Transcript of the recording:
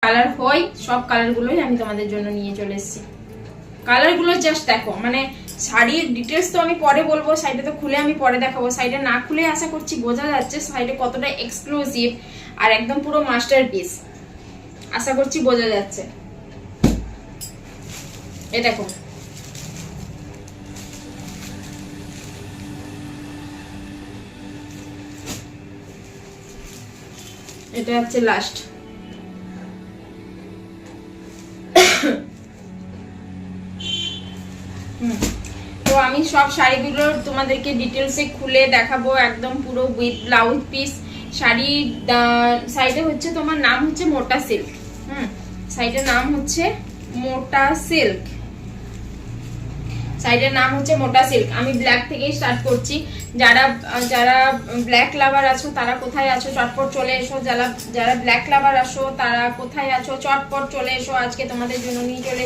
Colour হয় সব কালারগুলোই আমি তোমাদের জন্য নিয়ে চলে এসেছি। কালারগুলো জাস্ট দেখো, মানে শাড়ির ডিটেলস তো আমি পরে বলবো, সাইডে তো খুলে আমি পরে দেখাবো, সাইডে না খুলে আশা করছি বোঝা যাচ্ছে সাইডে কতটা এক্সক্লুসিভ আর একদম পুরো মাস্টারপিস, আশা করছি বোঝা যাচ্ছে। এ দেখো, এটা হচ্ছে লাস্ট। তো আমি সব শাড়িগুলো তোমাদেরকে ডিটেলসে খুলে দেখাবো, একদম পুরো উইথ ব্লাউজ পিস। শাড়ি সাইডে হচ্ছে তোমার নাম হচ্ছে মোটা সিল্ক। সাইডের নাম হচ্ছে মোটা সিল্ক, সাইডের নাম হচ্ছে মোটা সিল্ক। আমি ব্ল্যাক থেকেই স্টার্ট করছি। যারা যারা ব্ল্যাক লাভার আছো তারা কোথায় আছো, চটপট চলে এসো। যারা ব্ল্যাক লাভার আছো তারা কোথায় আছো, চটপট চলে এসো। আজকে তোমাদের জন্য নিয়ে চলে